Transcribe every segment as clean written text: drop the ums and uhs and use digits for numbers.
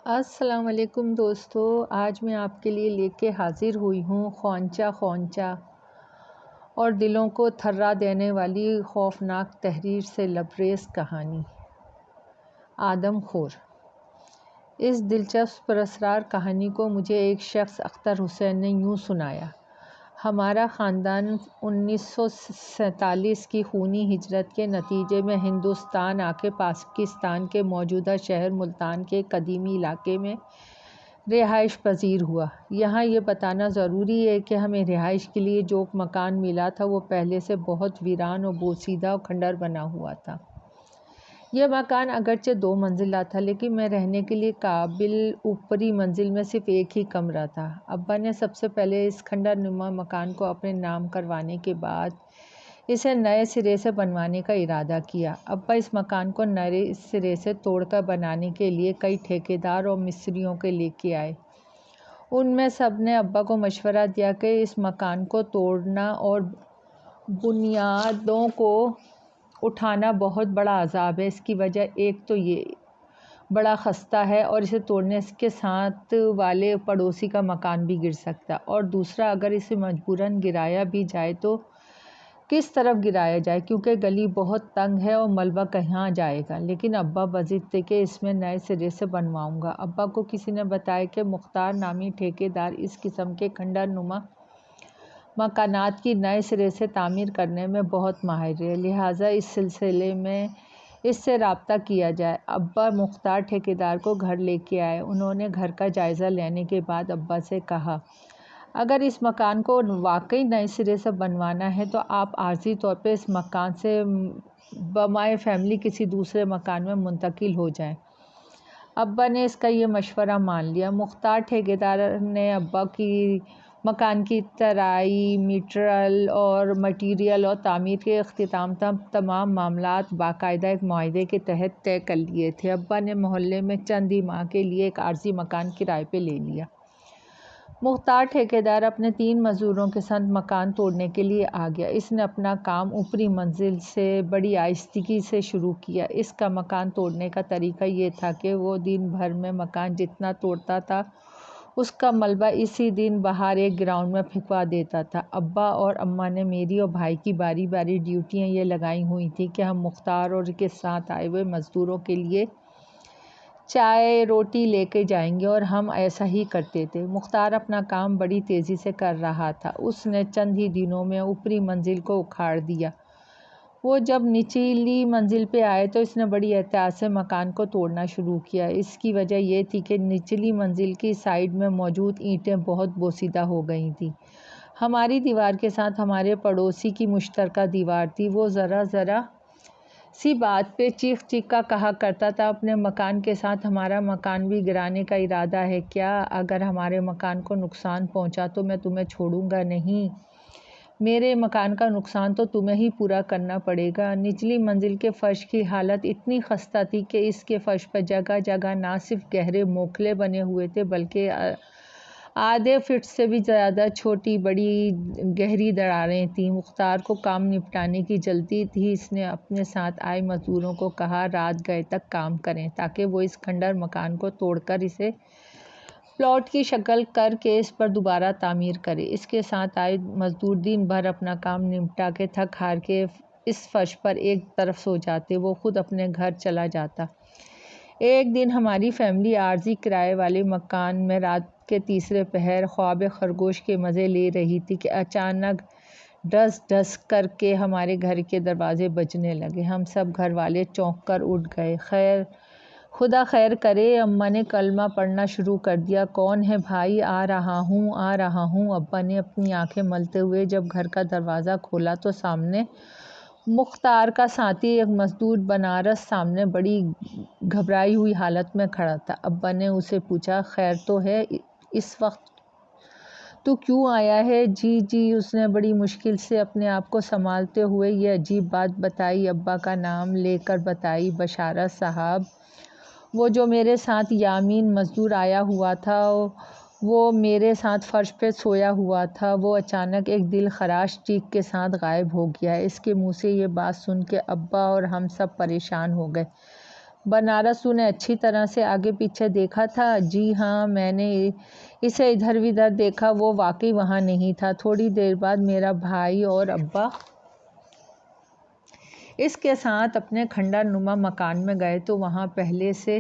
السلام علیکم دوستو، آج میں آپ کے لیے لے کے حاضر ہوئی ہوں خونچا خونچا اور دلوں کو تھرا دینے والی خوفناک تحریر سے لبریز کہانی آدم خور۔ اس دلچسپ پراسرار کہانی کو مجھے ایک شخص اختر حسین نے یوں سنایا۔ ہمارا خاندان 1947 کی خونی ہجرت کے نتیجے میں ہندوستان آ کے پاکستان کے موجودہ شہر ملتان کے قدیمی علاقے میں رہائش پذیر ہوا۔ یہاں یہ بتانا ضروری ہے کہ ہمیں رہائش کے لیے جو مکان ملا تھا وہ پہلے سے بہت ویران اور بوسیدہ اور کھنڈر بنا ہوا تھا۔ یہ مکان اگرچہ 2 منزلہ تھا لیکن میں رہنے کے لیے قابل اوپری منزل میں صرف ایک ہی کمرہ تھا۔ ابا نے سب سے پہلے اس کھنڈر نما مکان کو اپنے نام کروانے کے بعد اسے نئے سرے سے بنوانے کا ارادہ کیا۔ ابا اس مکان کو نئے سرے سے توڑ کر بنانے کے لیے کئی ٹھیکیدار اور مستریوں کو لے کے آئے۔ ان میں سب نے ابا کو مشورہ دیا کہ اس مکان کو توڑنا اور بنیادوں کو اٹھانا بہت بڑا عذاب ہے۔ اس کی وجہ ایک تو یہ بڑا خستہ ہے اور اسے توڑنے کے ساتھ والے پڑوسی کا مکان بھی گر سکتا، اور دوسرا اگر اسے مجبوراً گرایا بھی جائے تو کس طرف گرایا جائے کیونکہ گلی بہت تنگ ہے اور ملبہ کہاں جائے گا۔ لیکن ابا بضد تھے کہ اس میں نئے سرے سے بنواؤں گا۔ ابا کو کسی نے بتایا کہ مختار نامی ٹھیکیدار اس قسم کے کھنڈر نما مکانات کی نئے سرے سے تعمیر کرنے میں بہت ماہر ہے، لہٰذا اس سلسلے میں اس سے رابطہ کیا جائے۔ ابا مختار ٹھیکیدار کو گھر لے کے آئے۔ انہوں نے گھر کا جائزہ لینے کے بعد ابا سے کہا، اگر اس مکان کو واقعی نئے سرے سے بنوانا ہے تو آپ عارضی طور پہ اس مکان سے بمائے فیملی کسی دوسرے مکان میں منتقل ہو جائیں۔ ابا نے اس کا یہ مشورہ مان لیا۔ مختار ٹھیکیدار نے ابا کی مکان کی ترائی، مٹیریل اور تعمیر کے اختتام تک تمام معاملات باقاعدہ ایک معاہدے کے تحت طے کر لیے تھے۔ ابا نے محلے میں چند ہی ماہ کے لیے ایک عارضی مکان کرائے پہ لے لیا۔ مختار ٹھیکیدار اپنے 3 مزدوروں کے ساتھ مکان توڑنے کے لیے آ گیا۔ اس نے اپنا کام اوپری منزل سے بڑی آہستگی سے شروع کیا۔ اس کا مکان توڑنے کا طریقہ یہ تھا کہ وہ دن بھر میں مکان جتنا توڑتا تھا اس کا ملبہ اسی دن باہر ایک گراؤنڈ میں پھینکوا دیتا تھا۔ ابا اور اماں نے میری اور بھائی کی باری باری ڈیوٹیاں یہ لگائی ہوئی تھیں کہ ہم مختار اور کے ساتھ آئے ہوئے مزدوروں کے لیے چائے روٹی لے کے جائیں گے، اور ہم ایسا ہی کرتے تھے۔ مختار اپنا کام بڑی تیزی سے کر رہا تھا۔ اس نے چند ہی دنوں میں اوپری منزل کو اکھاڑ دیا۔ وہ جب نچلی منزل پہ آئے تو اس نے بڑی احتیاط سے مکان کو توڑنا شروع کیا۔ اس کی وجہ یہ تھی کہ نچلی منزل کی سائڈ میں موجود اینٹیں بہت بوسیدہ ہو گئی تھیں۔ ہماری دیوار کے ساتھ ہمارے پڑوسی کی مشترکہ دیوار تھی۔ وہ ذرا سی بات پہ چیخ چیخ کا کہا کرتا تھا، اپنے مکان کے ساتھ ہمارا مکان بھی گرانے کا ارادہ ہے کیا؟ اگر ہمارے مکان کو نقصان پہنچا تو میں تمہیں چھوڑوں گا نہیں، میرے مکان کا نقصان تو تمہیں ہی پورا کرنا پڑے گا۔ نچلی منزل کے فرش کی حالت اتنی خستہ تھی کہ اس کے فرش پر جگہ جگہ نہ صرف گہرے موکھلے بنے ہوئے تھے بلکہ آدھے فٹ سے بھی زیادہ چھوٹی بڑی گہری دراڑیں تھیں۔ مختار کو کام نپٹانے کی جلدی تھی۔ اس نے اپنے ساتھ آئے مزدوروں کو کہا رات گئے تک کام کریں تاکہ وہ اس کھنڈر مکان کو توڑ کر اسے پلاٹ کی شکل کر کے اس پر دوبارہ تعمیر کرے۔ اس کے ساتھ آئے مزدور دن بھر اپنا کام نمٹا کے تھک ہار کے اس فرش پر ایک طرف سو جاتے، وہ خود اپنے گھر چلا جاتا۔ ایک دن ہماری فیملی عارضی کرائے والے مکان میں رات کے تیسرے پہر خواب خرگوش کے مزے لے رہی تھی کہ اچانک ڈھس ڈھس کر کے ہمارے گھر کے دروازے بجنے لگے۔ ہم سب گھر والے چونک کر اٹھ گئے۔ خدا خیر کرے، اماں نے کلمہ پڑھنا شروع کر دیا۔ کون ہے بھائی؟ آ رہا ہوں۔ ابا نے اپنی آنکھیں ملتے ہوئے جب گھر کا دروازہ کھولا تو سامنے مختار کا ساتھی ایک مزدور بنارس سامنے بڑی گھبرائی ہوئی حالت میں کھڑا تھا۔ ابا نے اسے پوچھا، خیر تو ہے؟ اس وقت تو کیوں آیا ہے؟ جی، اس نے بڑی مشکل سے اپنے آپ کو سنبھالتے ہوئے یہ عجیب بات بتائی۔ ابا کا نام لے کر بتائی، بشارت صاحب، وہ جو میرے ساتھ یامین مزدور آیا ہوا تھا وہ میرے ساتھ فرش پہ سویا ہوا تھا، وہ اچانک ایک دل خراش چیخ کے ساتھ غائب ہو گیا ہے۔ اس کے منہ سے یہ بات سن کے ابا اور ہم سب پریشان ہو گئے۔ بنارس نے اچھی طرح سے آگے پیچھے دیکھا تھا؟ جی ہاں، میں نے اسے ادھر ودھر دیکھا، وہ واقعی وہاں نہیں تھا۔ تھوڑی دیر بعد میرا بھائی اور ابا اس کے ساتھ اپنے کھنڈر نما مکان میں گئے تو وہاں پہلے سے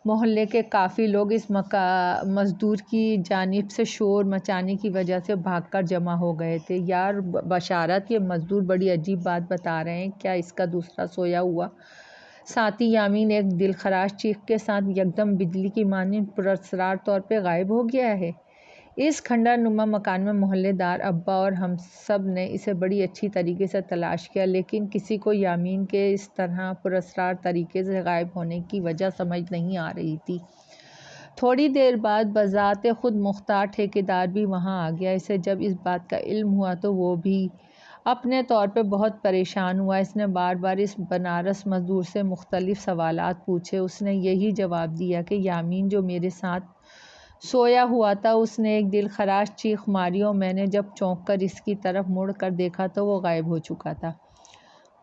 محلے کے کافی لوگ اس مزدور کی جانب سے شور مچانے کی وجہ سے بھاگ کر جمع ہو گئے تھے۔ یار بشارت، یہ مزدور بڑی عجیب بات بتا رہے ہیں، کیا اس کا دوسرا سویا ہوا ساتھی یامین ایک دل خراش چیخ کے ساتھ یکدم بجلی کی مانند پراسرار طور پہ غائب ہو گیا ہے؟ اس کھنڈر نما مکان میں محلے دار ابا اور ہم سب نے اسے بڑی اچھی طریقے سے تلاش کیا، لیکن کسی کو یامین کے اس طرح پراسرار طریقے سے غائب ہونے کی وجہ سمجھ نہیں آ رہی تھی۔ تھوڑی دیر بعد بذات خود مختار ٹھیکیدار بھی وہاں آ گیا۔ اسے جب اس بات کا علم ہوا تو وہ بھی اپنے طور پہ بہت پریشان ہوا۔ اس نے بار بار اس بنارس مزدور سے مختلف سوالات پوچھے۔ اس نے یہی جواب دیا کہ یامین جو میرے ساتھ سویا ہوا تھا، اس نے ایک دل خراش چیخ ماری اور میں نے جب چونک کر اس کی طرف مڑ کر دیکھا تو وہ غائب ہو چکا تھا۔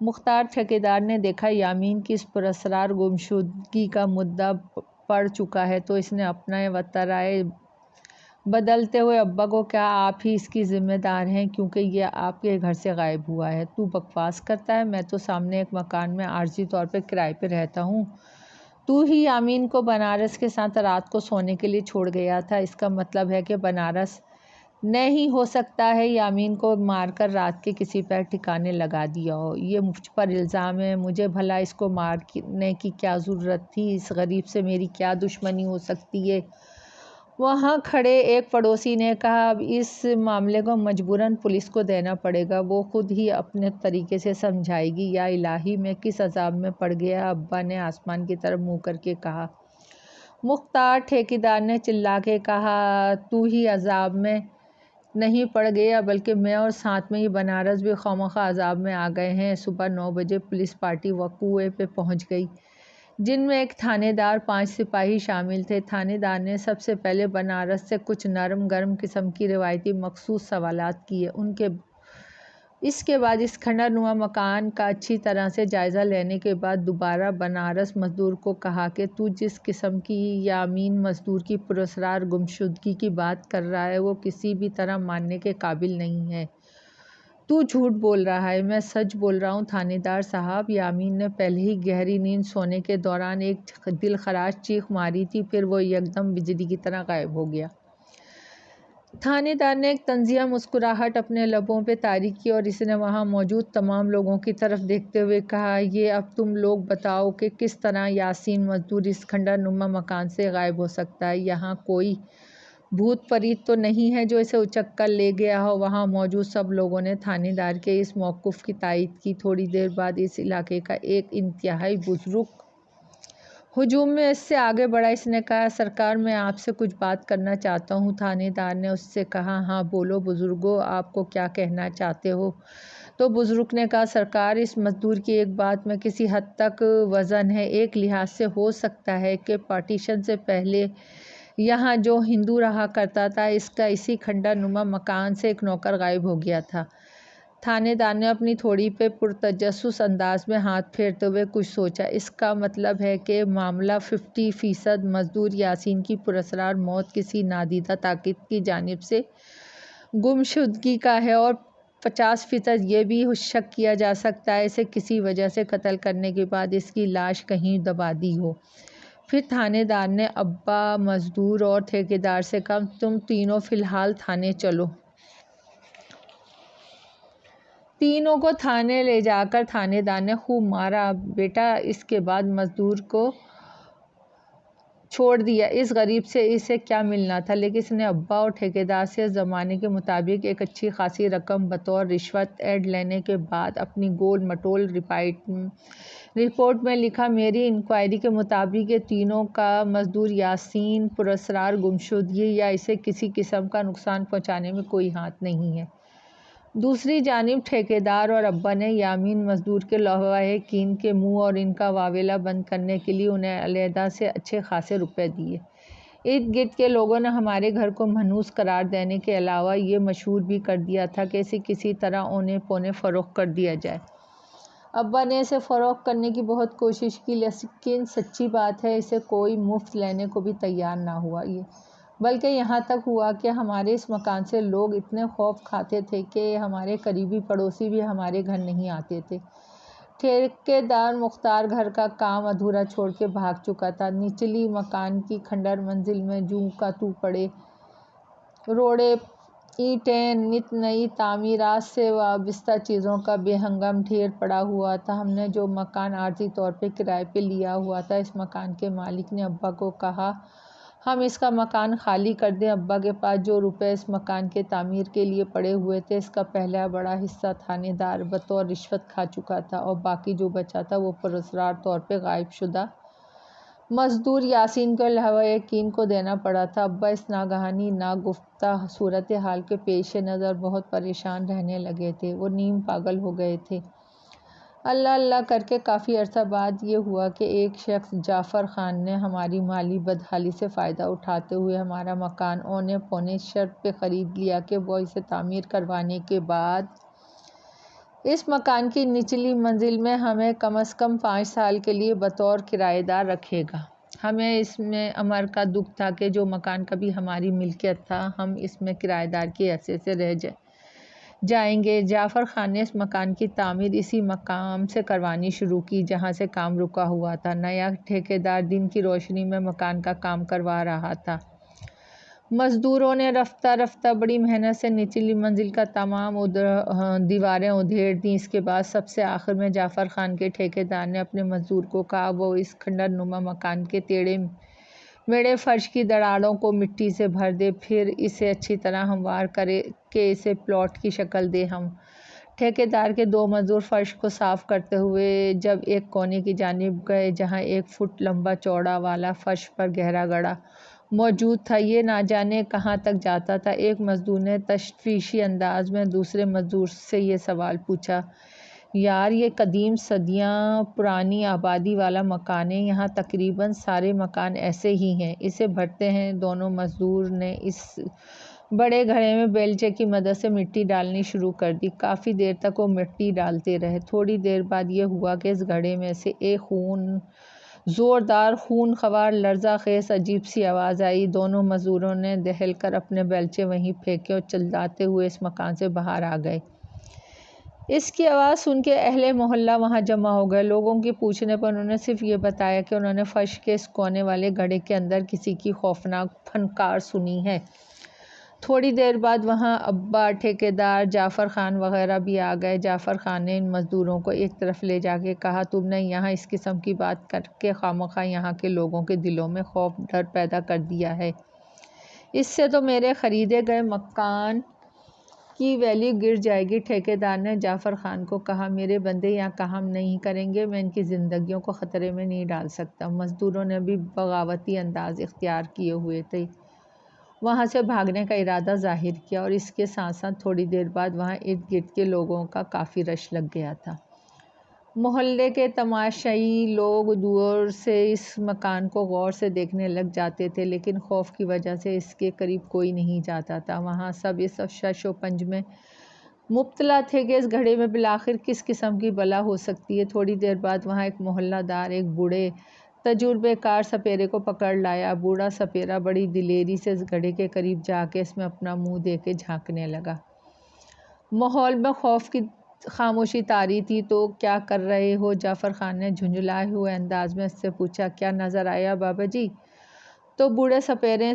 مختار ٹھیکیدار نے دیکھا یامین کی اس پراسرار گمشدگی کا مدعا پڑ چکا ہے تو اس نے اپنا وترائے بدلتے ہوئے ابا کو، کیا آپ ہی اس کی ذمہ دار ہیں کیونکہ یہ آپ کے گھر سے غائب ہوا ہے؟ تو بکواس کرتا ہے، میں تو سامنے ایک مکان میں عارضی طور پہ کرائے پہ رہتا ہوں۔ تو ہی یامین کو بنارس کے ساتھ رات کو سونے کے لیے چھوڑ گیا تھا۔ اس کا مطلب ہے کہ بنارس نہیں ہو سکتا ہے یامین کو مار کر رات کے کسی پر ٹھکانے لگا دیا ہو۔ یہ مجھ پر الزام ہے، مجھے بھلا اس کو مارنے کی کیا ضرورت تھی؟ اس غریب سے میری کیا دشمنی ہو سکتی ہے؟ وہاں کھڑے ایک پڑوسی نے کہا، اب اس معاملے کو مجبوراً پولیس کو دینا پڑے گا، وہ خود ہی اپنے طریقے سے سمجھائے گی۔ یا الہی، میں کس عذاب میں پڑ گیا؟ ابا نے آسمان کی طرف منہ کر کے کہا۔ مختار ٹھیکیدار نے چلا کے کہا، تو ہی عذاب میں نہیں پڑ گیا بلکہ میں اور ساتھ میں یہ بنارس بھی خواہ عذاب میں آ گئے ہیں۔ صبح 9 بجے پولیس پارٹی وقوع پہ پہنچ گئی، جن میں ایک تھانے دار 5 سپاہی شامل تھے۔ تھانے دار نے سب سے پہلے بنارس سے کچھ نرم گرم قسم کی روایتی مخصوص سوالات کیے۔ اس کے بعد اس کھنڈر نما مکان کا اچھی طرح سے جائزہ لینے کے بعد دوبارہ بنارس مزدور کو کہا کہ تو جس قسم کی یامین مزدور کی پراسرار گمشدگی کی بات کر رہا ہے وہ کسی بھی طرح ماننے کے قابل نہیں ہے۔ تو جھوٹ بول رہا ہے۔ میں سچ بول رہا ہوں تھانے دار صاحب، یامین نے پہلے ہی گہری نیند سونے کے دوران ایک دل خراش چیخ ماری تھی، پھر وہ یکدم بجلی کی طرح غائب ہو گیا۔ تھانے دار نے ایک طنزیہ مسکراہٹ اپنے لبوں پہ طاری کی اور اس نے وہاں موجود تمام لوگوں کی طرف دیکھتے ہوئے کہا، یہ اب تم لوگ بتاؤ کہ کس طرح یاسین مزدور اس کھنڈر نما مکان سے غائب ہو سکتا ہے؟ یہاں کوئی بھوت پریت تو نہیں ہے جو اسے اچک کر لے گیا ہو؟ وہاں موجود سب لوگوں نے تھانے دار کے اس موقف کی تائید کی۔ تھوڑی دیر بعد اس علاقے کا ایک انتہائی بزرگ ہجوم میں اس سے آگے بڑھا۔ اس نے کہا، سرکار، میں آپ سے کچھ بات کرنا چاہتا ہوں۔ تھانے دار نے اس سے کہا، ہاں بولو بزرگو، آپ کو کیا کہنا چاہتے ہو؟ تو بزرگ نے کہا، سرکار، اس مزدور کی ایک بات میں کسی حد تک وزن ہے۔ ایک لحاظ سے ہو سکتا ہے کہ پارٹیشن سے پہلے یہاں جو ہندو رہا کرتا تھا، اس کا اسی کھنڈر نما مکان سے ایک نوکر غائب ہو گیا تھا۔ تھانے دار نے اپنی تھوڑی پہ پرتجسس انداز میں ہاتھ پھیرتے ہوئے کچھ سوچا۔ اس کا مطلب ہے کہ معاملہ 50% مزدور یاسین کی پراسرار موت کسی نادیدہ طاقت کی جانب سے گمشدگی کا ہے اور 50% یہ بھی شک کیا جا سکتا ہے اسے کسی وجہ سے قتل کرنے کے بعد اس کی لاش کہیں دبا دی ہو۔ پھر تھانے دار نے ابا، مزدور اور ٹھیکیدار سے کہا، تم تینوں فی الحال تھانے چلو۔ تینوں کو تھانے لے جا کر تھانے دار نے خوب مارا۔ بیٹا، اس کے بعد مزدور کو چھوڑ دیا۔ اس غریب سے اسے کیا ملنا تھا؟ لیکن اس نے ابا اور ٹھیکیدار سے زمانے کے مطابق ایک اچھی خاصی رقم بطور رشوت ایڈ لینے کے بعد اپنی گول مٹول رپورٹ میں لکھا، میری انکوائری کے مطابق یہ تینوں کا مزدور یاسین پراسرار گمشدگی یا اسے کسی قسم کا نقصان پہنچانے میں کوئی ہاتھ نہیں ہے۔ دوسری جانب ٹھیکیدار اور ابا نے یامین مزدور کے لواحقین کے منہ اور ان کا واویلا بند کرنے کے لیے انہیں علیحدہ سے اچھے خاصے روپے دیے۔ ارد گرد کے لوگوں نے ہمارے گھر کو منحوس قرار دینے کے علاوہ یہ مشہور بھی کر دیا تھا کہ اسے کسی طرح اونے پونے فروخت کر دیا جائے۔ ابا نے اسے فروخت کرنے کی بہت کوشش کی، لیکن سچی بات ہے اسے کوئی مفت لینے کو بھی تیار نہ ہوا۔ بلکہ یہاں تک ہوا کہ ہمارے اس مکان سے لوگ اتنے خوف کھاتے تھے کہ ہمارے قریبی پڑوسی بھی ہمارے گھر نہیں آتے تھے۔ ٹھیکیدار مختار گھر کا کام ادھورا چھوڑ کے بھاگ چکا تھا۔ نچلی مکان کی کھنڈر منزل میں جوں کا توں پڑے روڑے، اینٹیں، نت نئی تعمیرات سے وابستہ چیزوں کا بے ہنگام ڈھیر پڑا ہوا تھا۔ ہم نے جو مکان عارضی طور پر کرائے پہ لیا ہوا تھا، اس مکان کے مالک نے ابا کو کہا ہم اس کا مکان خالی کر دیں۔ ابا کے پاس جو روپے اس مکان کے تعمیر کے لیے پڑے ہوئے تھے، اس کا پہلا بڑا حصہ تھانے دار بطور رشوت کھا چکا تھا اور باقی جو بچا تھا وہ پراسرار طور پہ غائب شدہ مزدور یاسین کے لواء یقین کو دینا پڑا تھا۔ ابا اس ناگہانی ناگفتہ صورتحال کے پیش نظر بہت پریشان رہنے لگے تھے۔ وہ نیم پاگل ہو گئے تھے۔ اللہ اللہ کر کے کافی عرصہ بعد یہ ہوا کہ ایک شخص جعفر خان نے ہماری مالی بدحالی سے فائدہ اٹھاتے ہوئے ہمارا مکان اونے پونے شرط پہ خرید لیا کہ وہ اسے تعمیر کروانے کے بعد اس مکان کی نچلی منزل میں ہمیں کم از کم 5 سال کے لیے بطور کرایہ دار رکھے گا۔ ہمیں اس میں امر کا دکھ تھا کہ جو مکان کبھی ہماری ملکیت تھا، ہم اس میں کرایہ دار کی حیثیت سے رہ جائیں گے۔ جعفر خان نے اس مکان کی تعمیر اسی مقام سے کروانی شروع کی جہاں سے کام رکا ہوا تھا۔ نیا ٹھیکیدار دن کی روشنی میں مکان کا کام کروا رہا تھا۔ مزدوروں نے رفتہ رفتہ بڑی محنت سے نچلی منزل کا تمام دیواریں ادھیڑ دیں۔ اس کے بعد سب سے آخر میں جعفر خان کے ٹھیکیدار نے اپنے مزدور کو کہا وہ اس کھنڈر نما مکان کے ٹیڑھے میڑھے فرش کی دراڑوں کو مٹی سے بھر دے، پھر اسے اچھی طرح ہموار کرے کہ اسے پلاٹ کی شکل دے۔ ہم ٹھیکیدار کے 2 مزدور فرش کو صاف کرتے ہوئے جب ایک کونے کی جانب گئے جہاں 1 فٹ لمبا چوڑا والا فرش پر گہرا گڑھا موجود تھا، یہ نہ جانے کہاں تک جاتا تھا۔ ایک مزدور نے تشویشی انداز میں دوسرے مزدور سے یہ سوال پوچھا، یار یہ قدیم صدیاں پرانی آبادی والا مکان ہے، یہاں تقریباً سارے مکان ایسے ہی ہیں، اسے بھرتے ہیں؟ دونوں مزدور نے اس بڑے گھڑے میں بیلچے کی مدد سے مٹی ڈالنی شروع کر دی۔ کافی دیر تک وہ مٹی ڈالتے رہے۔ تھوڑی دیر بعد یہ ہوا کہ اس گھڑے میں سے ایک زوردار خون خوار لرزہ خیز عجیب سی آواز آئی۔ دونوں مزدوروں نے دہل کر اپنے بیلچے وہیں پھینکے اور چلاتے ہوئے اس مکان سے باہر آ گئے۔ اس کی آواز سن کے اہل محلہ وہاں جمع ہو گئے۔ لوگوں کے پوچھنے پر انہوں نے صرف یہ بتایا کہ انہوں نے فرش کے اس کونے والے گھڑے کے اندر کسی کی خوفناک پھنکار سنی ہے۔ تھوڑی دیر بعد وہاں ابا، ٹھیکیدار، جعفر خان وغیرہ بھی آ گئے۔ جعفر خان نے ان مزدوروں کو ایک طرف لے جا کے کہا تم نے یہاں اس قسم کی بات کر کے خواہ یہاں کے لوگوں کے دلوں میں خوف ڈر پیدا کر دیا ہے، اس سے تو میرے خریدے گئے مکان کی ویلیو گر جائے گی۔ ٹھیکیدار نے جعفر خان کو کہا میرے بندے یہاں کام نہیں کریں گے، میں ان کی زندگیوں کو خطرے میں نہیں ڈال سکتا۔ مزدوروں نے بھی بغاوتی انداز اختیار کیے ہوئے تھے، وہاں سے بھاگنے کا ارادہ ظاہر کیا، اور اس کے ساتھ ساتھ تھوڑی دیر بعد وہاں ارد گرد کے لوگوں کا کافی رش لگ گیا تھا۔ محلے کے تماشائی لوگ دور سے اس مکان کو غور سے دیکھنے لگ جاتے تھے، لیکن خوف کی وجہ سے اس کے قریب کوئی نہیں جاتا تھا۔ وہاں سب اس شش و پنج میں مبتلا تھے کہ اس گھڑے میں بالآخر کس قسم کی بلا ہو سکتی ہے۔ تھوڑی دیر بعد وہاں ایک محلہ دار ایک بوڑھے تجربے کار سپیرے کو پکڑ لایا۔ بوڑھا سپیرا بڑی دلیری سے اس گھڑے کے قریب جا کے اس میں اپنا منہ دے کے جھانکنے لگا۔ ماحول میں خوف کی خاموشی طاری تھی۔ تو کیا کر رہے ہو؟ جعفر خان نے جھنجھلائے ہوئے انداز میں اس سے پوچھا۔ کیا نظر آیا بابا جی؟ تو بوڑھے سپیرے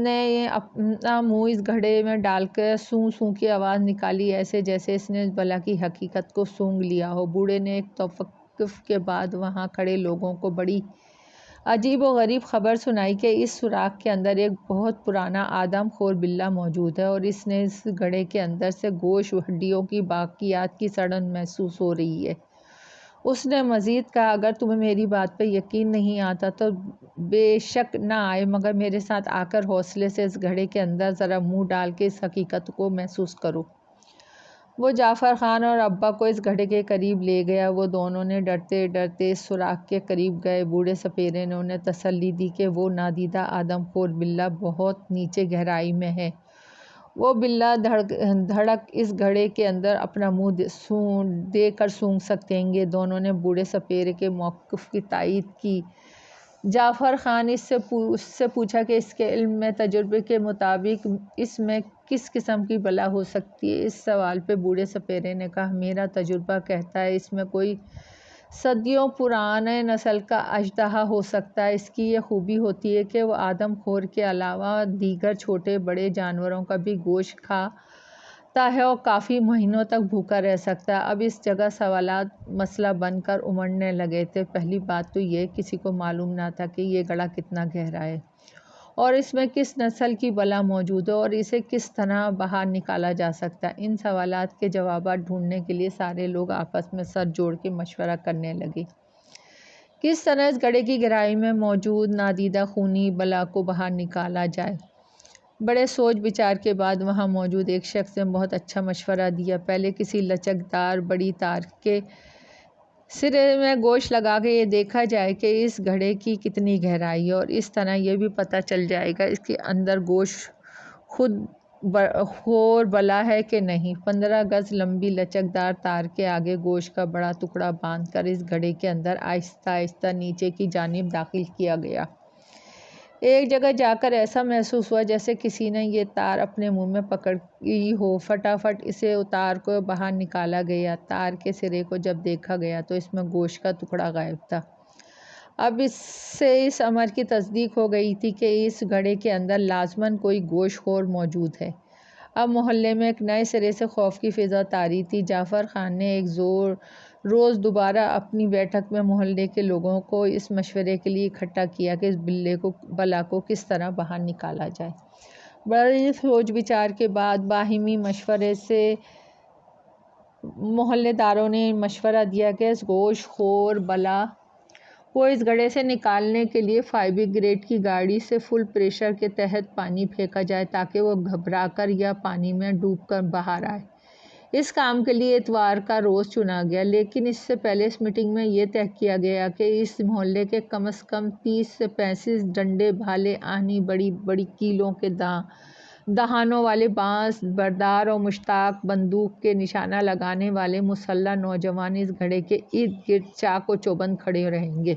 نے اپنا منہ اس گھڑے میں ڈال کر سوں سوں کی آواز نکالی، ایسے جیسے اس نے اس بلا کی حقیقت کو سونگھ لیا ہو۔ بوڑھے نے ایک توقف کے بعد وہاں کھڑے لوگوں کو بڑی عجیب و غریب خبر سنائی کہ اس سوراخ کے اندر ایک بہت پرانا آدم خور بلّا موجود ہے، اور اس نے اس گھڑے کے اندر سے گوشت و ہڈیوں کی باقیات کی سڑن محسوس ہو رہی ہے۔ اس نے مزید کہا اگر تمہیں میری بات پہ یقین نہیں آتا تو بے شک نہ آئے، مگر میرے ساتھ آ کر حوصلے سے اس گھڑے کے اندر ذرا منہ ڈال کے اس حقیقت کو محسوس کرو۔ وہ جعفر خان اور ابا کو اس گھڑے کے قریب لے گیا۔ وہ دونوں نے ڈرتے ڈرتے اس سوراخ کے قریب گئے۔ بوڑھے سپیرے نے انہیں تسلی دی کہ وہ نادیدہ آدم خور بلّا بہت نیچے گہرائی میں ہے، وہ بلا دھڑک اس گھڑے کے اندر اپنا منہ دے کر سونگھ سکیں گے۔ دونوں نے بوڑھے سپیرے کے موقف کی تائید کی۔ جعفر خان نے اس سے پوچھا کہ اس کے علم میں تجربے کے مطابق اس میں کس قسم کی بلا ہو سکتی ہے؟ اس سوال پہ بوڑھے سپیرے نے کہا، میرا تجربہ کہتا ہے اس میں کوئی صدیوں پرانے نسل کا اژدہا ہو سکتا ہے۔ اس کی یہ خوبی ہوتی ہے کہ وہ آدم خور کے علاوہ دیگر چھوٹے بڑے جانوروں کا بھی گوشت کھاتا ہے اور کافی مہینوں تک بھوکا رہ سکتا ہے۔ اب اس جگہ سوالات مسئلہ بن کر امڑنے لگے تھے۔ پہلی بات تو یہ کسی کو معلوم نہ تھا کہ یہ گڑھا کتنا گہرا ہے اور اس میں کس نسل کی بلا موجود ہے اور اسے کس طرح باہر نکالا جا سکتا ہے۔ ان سوالات کے جوابات ڈھونڈنے کے لیے سارے لوگ آپس میں سر جوڑ کے مشورہ کرنے لگے۔ کس طرح اس گڑھے کی گہرائی میں موجود نادیدہ خونی بلا کو باہر نکالا جائے؟ بڑے سوچ بچار کے بعد وہاں موجود ایک شخص نے بہت اچھا مشورہ دیا۔ پہلے کسی لچکدار بڑی تار کے سرے میں گوشت لگا کے یہ دیکھا جائے کہ اس گھڑے کی کتنی گہرائی ہے اور اس طرح یہ بھی پتہ چل جائے گا اس کے اندر گوشت خور بلا ہے کہ نہیں۔ 15 گز لمبی لچکدار تار کے آگے گوشت کا بڑا ٹکڑا باندھ کر اس گھڑے کے اندر آہستہ آہستہ نیچے کی جانب داخل کیا گیا۔ ایک جگہ جا کر ایسا محسوس ہوا جیسے کسی نے یہ تار اپنے منہ میں پکڑی ہو۔ فٹافٹ اسے تار کو باہر نکالا گیا۔ تار کے سرے کو جب دیکھا گیا تو اس میں گوشت کا ٹکڑا غائب تھا۔ اب اس سے اس امر کی تصدیق ہو گئی تھی کہ اس گھڑے کے اندر لازماً کوئی گوشت خور موجود ہے۔ اب محلے میں ایک نئے سرے سے خوف کی فضا طاری تھی۔ جعفر خان نے ایک روز دوبارہ اپنی بیٹھک میں محلے کے لوگوں کو اس مشورے کے لیے اکٹھا کیا کہ اس بلا کو کس طرح باہر نکالا جائے۔ بڑی سوچ بچار کے بعد باہمی مشورے سے محلے داروں نے مشورہ دیا کہ اس گوشت خور بلا کو اس گھڑے سے نکالنے کے لیے فائر بریگیڈ کی گاڑی سے فل پریشر کے تحت پانی پھینکا جائے تاکہ وہ گھبرا کر یا پانی میں ڈوب کر باہر آئے۔ اس کام کے لیے اتوار کا روز چنا گیا، لیکن اس سے پہلے اس میٹنگ میں یہ طے کیا گیا کہ اس محلے کے کم از کم 30 سے 35 ڈنڈے بھالے آہنی بڑی بڑی کیلوں کے دہانوں والے بانس بردار اور مشتاق بندوق کے نشانہ لگانے والے مسلح نوجوان اس گھڑے کے ارد گرد چاق و چوبند کھڑے رہیں گے۔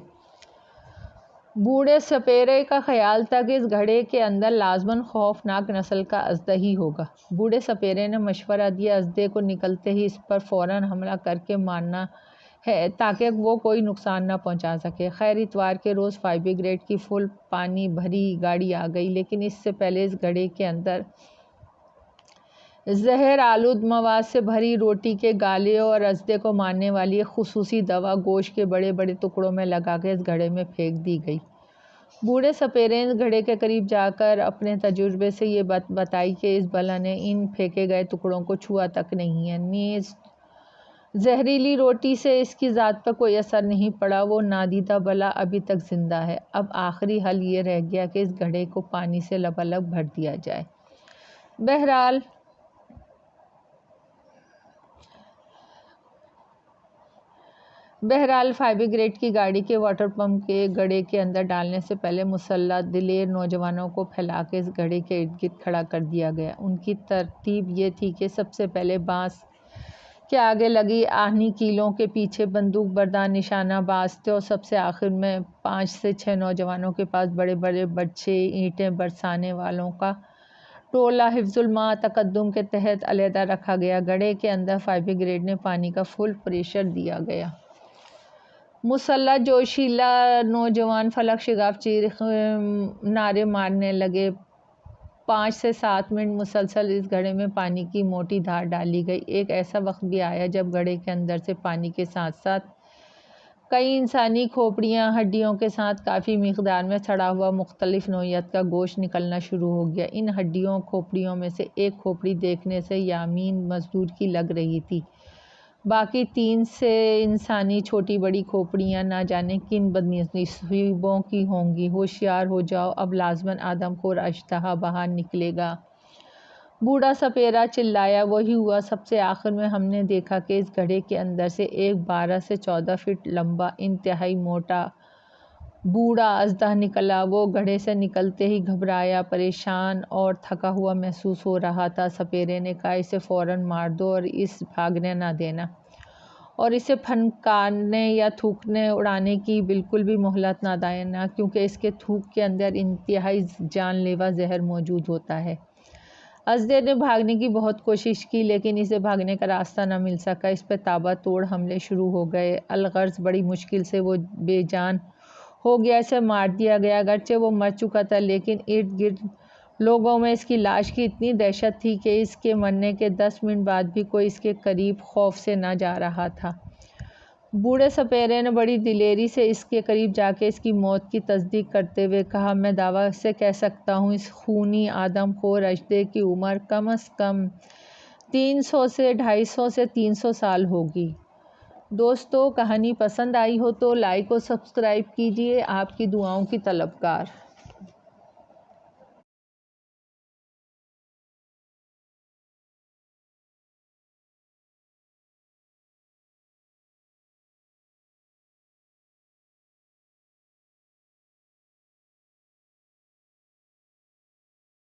بوڑھے سپیرے کا خیال تھا کہ اس گھڑے کے اندر لازماً خوفناک نسل کا اژدہا ہی ہوگا۔ بوڑھے سپیرے نے مشورہ دیا، اژدہے کو نکلتے ہی اس پر فوراً حملہ کر کے مارنا ہے تاکہ وہ کوئی نقصان نہ پہنچا سکے۔ خیر اتوار کے روز فائر بریگیڈ کی فل پانی بھری گاڑی آ گئی، لیکن اس سے پہلے اس گھڑے کے اندر زہر آلود مواد سے بھری روٹی کے گالے اور اژدہے کو مارنے والی ایک خصوصی دوا گوشت کے بڑے بڑے ٹکڑوں میں لگا کے اس گھڑے میں پھینک دی گئی۔ بوڑھے سپیرے نے اس گھڑے کے قریب جا کر اپنے تجربے سے یہ بات بتائی کہ اس بلا نے ان پھینکے گئے ٹکڑوں کو چھوا تک نہیں ہے، نیز زہریلی روٹی سے اس کی ذات پر کوئی اثر نہیں پڑا۔ وہ نادیدہ بلا ابھی تک زندہ ہے۔ اب آخری حل یہ رہ گیا کہ اس گھڑے کو پانی سے لبالب بھر دیا جائے۔ بہرحال فائر بریگیڈ کی گاڑی کے واٹر پمپ کے گھڑے کے اندر ڈالنے سے پہلے مسلح دلیر نوجوانوں کو پھیلا کے اس گھڑے کے ارد گرد کھڑا کر دیا گیا۔ ان کی ترتیب یہ تھی کہ سب سے پہلے بانس کے آگے لگی آہنی کیلوں کے پیچھے بندوق بردار نشانہ باز تھے اور سب سے آخر میں 5 سے 6 نوجوانوں کے پاس بڑے بڑے برچے اینٹیں برسانے والوں کا ٹولہ حفظ الماء تقدم کے تحت علیحدہ رکھا گیا۔ گھڑے کے اندر فائر بریگیڈ نے پانی کا فل پریشر دیا گیا۔ مسلح جوشیلا نوجوان فلک شگاف چیخ نعرے مارنے لگے۔ 5 سے 7 منٹ مسلسل اس گھڑے میں پانی کی موٹی دھار ڈالی گئی۔ ایک ایسا وقت بھی آیا جب گھڑے کے اندر سے پانی کے ساتھ ساتھ کئی انسانی کھوپڑیاں ہڈیوں کے ساتھ کافی مقدار میں سڑا ہوا مختلف نوعیت کا گوشت نکلنا شروع ہو گیا۔ ان ہڈیوں کھوپڑیوں میں سے ایک کھوپڑی دیکھنے سے یامین مزدور کی لگ رہی تھی، باقی 3 سے انسانی چھوٹی بڑی کھوپڑیاں نہ جانے کن بدنصیبوں کی ہوں گی۔ ہوشیار ہو جاؤ، اب لازماً آدم خور اژدہا باہر نکلے گا، بوڑھا سپیرا چلایا۔ وہی ہوا۔ سب سے آخر میں ہم نے دیکھا کہ اس گھڑے کے اندر سے ایک 12 سے 14 فٹ لمبا انتہائی موٹا بوڑھا اژدہا نکلا۔ وہ گڑھے سے نکلتے ہی گھبرایا، پریشان اور تھکا ہوا محسوس ہو رہا تھا۔ سپیرے نے کہا، اسے فوراً مار دو اور اس بھاگنے نہ دینا، اور اسے پھنکارنے یا تھوکنے اڑانے کی بالکل بھی مہلت نہ دینا، کیونکہ اس کے تھوک کے اندر انتہائی جان لیوا زہر موجود ہوتا ہے۔ اژدھے نے بھاگنے کی بہت کوشش کی، لیکن اسے بھاگنے کا راستہ نہ مل سکا۔ اس پر تابہ توڑ حملے شروع ہو گئے۔ الغرض بڑی مشکل سے وہ بے جان ہو گیا، اسے مار دیا گیا۔ اگرچہ وہ مر چکا تھا، لیکن ارد گرد لوگوں میں اس کی لاش کی اتنی دہشت تھی کہ اس کے مرنے کے 10 منٹ بعد بھی کوئی اس کے قریب خوف سے نہ جا رہا تھا۔ بوڑھے سپیرے نے بڑی دلیری سے اس کے قریب جا کے اس کی موت کی تصدیق کرتے ہوئے کہا، میں دعویٰ سے کہہ سکتا ہوں اس خونی آدم خور اژدھے کی عمر کم از کم 300 سے 250 سے 300 سال ہوگی۔ دوستو، کہانی پسند آئی ہو تو لائک اور سبسکرائب کیجیے۔ آپ کی دعاؤں کی طلبگار۔